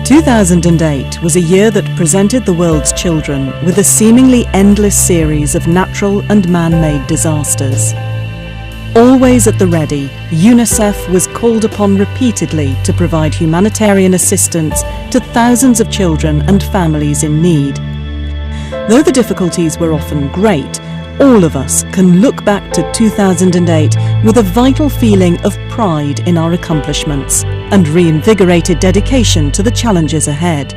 2008 was a year that presented the world's children with a seemingly endless series of natural and man-made disasters. Always at the ready, UNICEF was called upon repeatedly to provide humanitarian assistance to thousands of children and families in need. Though the difficulties were often great, all of us can look back to 2008 with a vital feeling of pride in our accomplishments and reinvigorated dedication to the challenges ahead.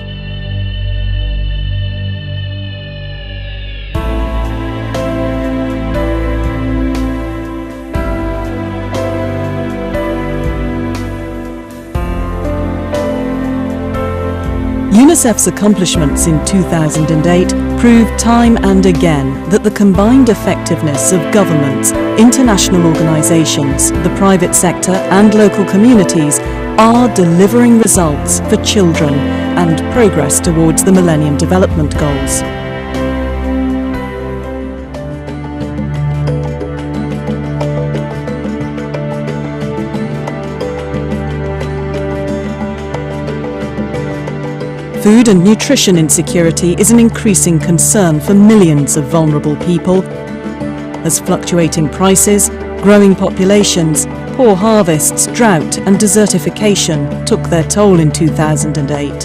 UNICEF's accomplishments in 2008 proved time and again that the combined effectiveness of governments, international organisations, the private sector and local communities are delivering results for children and progress towards the Millennium Development Goals. Food and nutrition insecurity is an increasing concern for millions of vulnerable people, as fluctuating prices, growing populations, poor harvests, drought and desertification took their toll in 2008.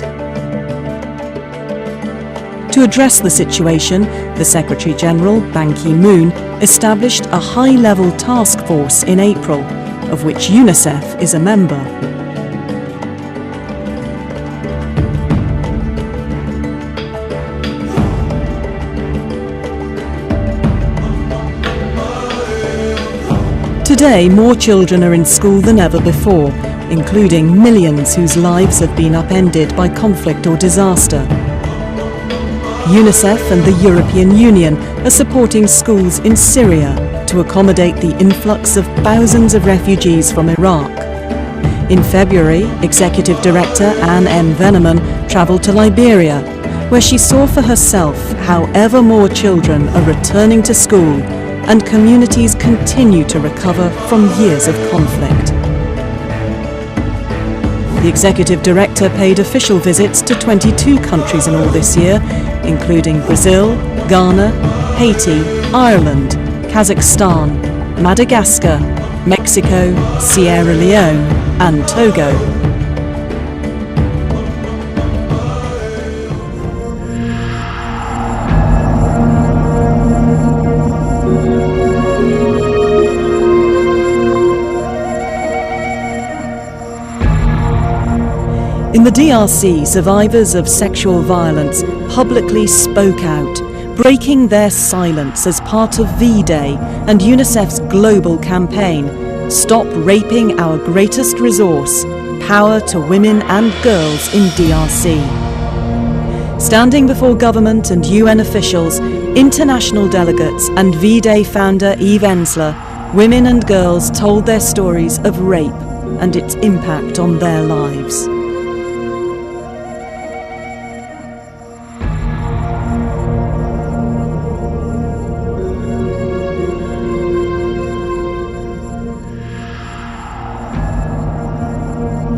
To address the situation, the Secretary-General, Ban Ki-moon, established a high-level task force in April, of which UNICEF is a member. Today, more children are in school than ever before, including millions whose lives have been upended by conflict or disaster. UNICEF and the European Union are supporting schools in Syria to accommodate the influx of thousands of refugees from Iraq. In February, Executive Director Anne M. Veneman travelled to Liberia, where she saw for herself how ever more children are returning to school and communities continue to recover from years of conflict. The Executive Director paid official visits to 22 countries in all this year, including Brazil, Ghana, Haiti, Ireland, Kazakhstan, Madagascar, Mexico, Sierra Leone and Togo. In the DRC, survivors of sexual violence publicly spoke out, breaking their silence as part of V-Day and UNICEF's global campaign, Stop Raping Our Greatest Resource, Power to Women and Girls in DRC. Standing before government and UN officials, international delegates and V-Day founder Eve Ensler, women and girls told their stories of rape and its impact on their lives.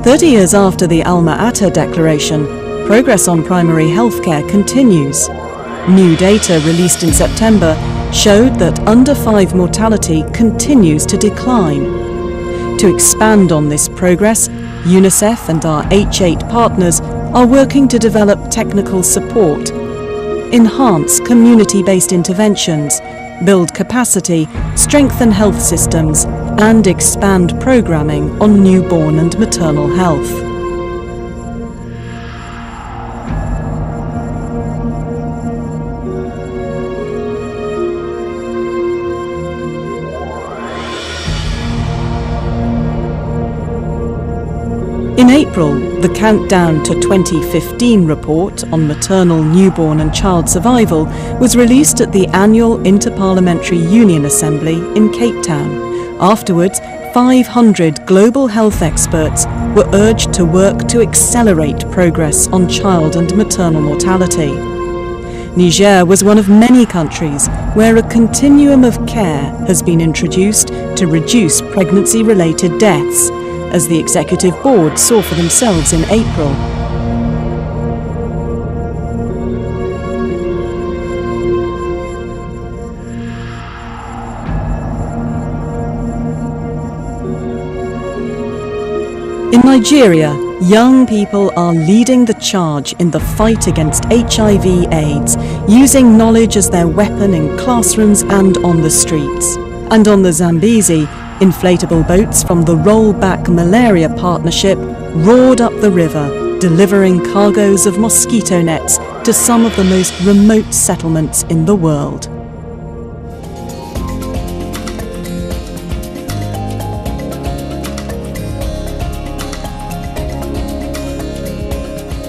"30 years after the Alma-Ata Declaration, progress on primary healthcare continues. New data released in September showed that under-5 mortality continues to decline. To expand on this progress, UNICEF and our H8 partners are working to develop technical support, enhance community-based interventions, build capacity, strengthen health systems, and expand programming on newborn and maternal health." In April, the Countdown to 2015 report on maternal, newborn and child survival was released at the annual Interparliamentary Union Assembly in Cape Town. Afterwards, 500 global health experts were urged to work to accelerate progress on child and maternal mortality. Niger was one of many countries where a continuum of care has been introduced to reduce pregnancy-related deaths, as the Executive Board saw for themselves in April. In Nigeria, young people are leading the charge in the fight against HIV/AIDS, using knowledge as their weapon in classrooms and on the streets. And on the Zambezi, inflatable boats from the Rollback Malaria Partnership roared up the river, delivering cargoes of mosquito nets to some of the most remote settlements in the world.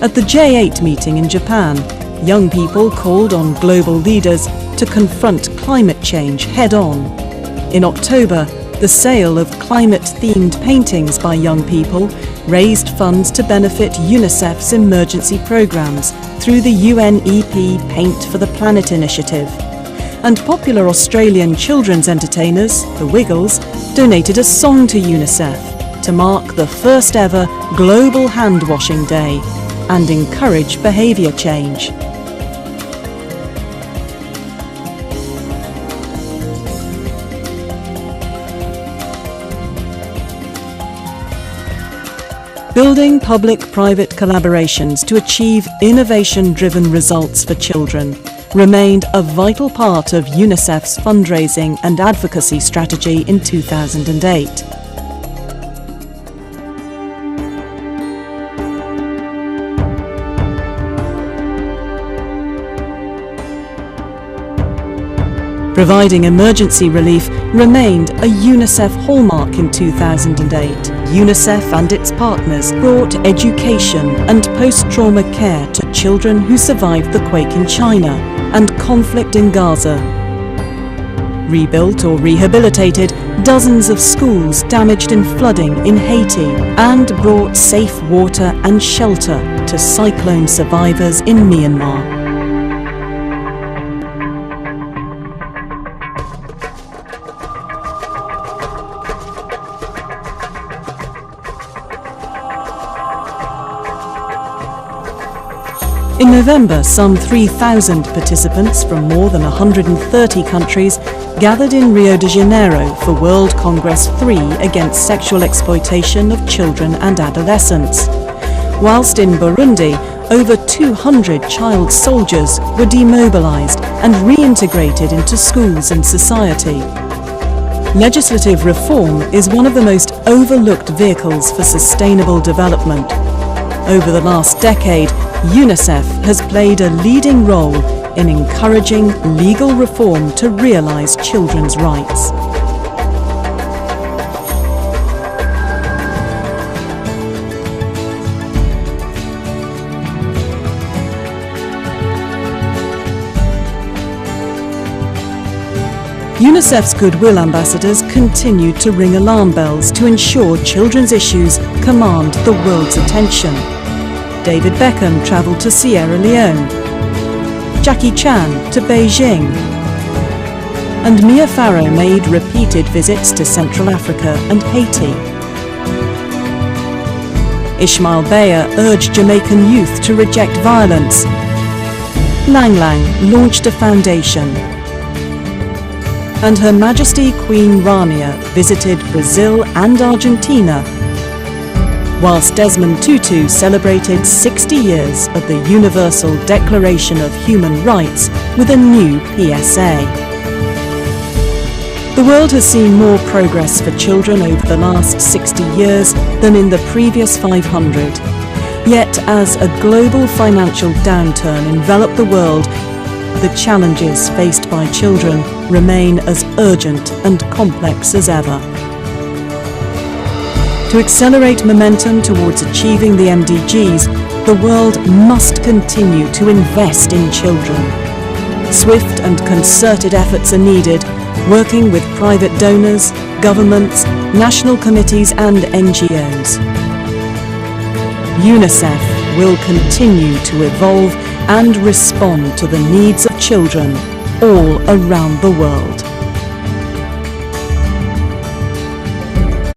At the J8 meeting in Japan, young people called on global leaders to confront climate change head-on. In October, the sale of climate-themed paintings by young people raised funds to benefit UNICEF's emergency programs through the UNEP Paint for the Planet initiative. And popular Australian children's entertainers, the Wiggles, donated a song to UNICEF to mark the first ever Global Hand Washing Day and encourage behaviour change. Building public-private collaborations to achieve innovation-driven results for children remained a vital part of UNICEF's fundraising and advocacy strategy in 2008. Providing emergency relief remained a UNICEF hallmark in 2008. UNICEF and its partners brought education and post-trauma care to children who survived the quake in China and conflict in Gaza. Rebuilt or rehabilitated dozens of schools damaged in flooding in Haiti and brought safe water and shelter to cyclone survivors in Myanmar. In November, some 3,000 participants from more than 130 countries gathered in Rio de Janeiro for World Congress 3 against sexual exploitation of children and adolescents. Whilst in Burundi, over 200 child soldiers were demobilized and reintegrated into schools and society. Legislative reform is one of the most overlooked vehicles for sustainable development. Over the last decade, UNICEF has played a leading role in encouraging legal reform to realise children's rights. UNICEF's Goodwill ambassadors continue to ring alarm bells to ensure children's issues command the world's attention. David Beckham travelled to Sierra Leone, Jackie Chan to Beijing, and Mia Farrow made repeated visits to Central Africa and Haiti. Ismail Beyer urged Jamaican youth to reject violence. Lang Lang launched a foundation. And Her Majesty Queen Rania visited Brazil and Argentina, whilst Desmond Tutu celebrated 60 years of the Universal Declaration of Human Rights with a new PSA. The world has seen more progress for children over the last 60 years than in the previous 500. Yet, as a global financial downturn enveloped the world, the challenges faced by children remain as urgent and complex as ever. To accelerate momentum towards achieving the MDGs, the world must continue to invest in children. Swift and concerted efforts are needed, working with private donors, governments, national committees and NGOs. UNICEF will continue to evolve and respond to the needs of children all around the world.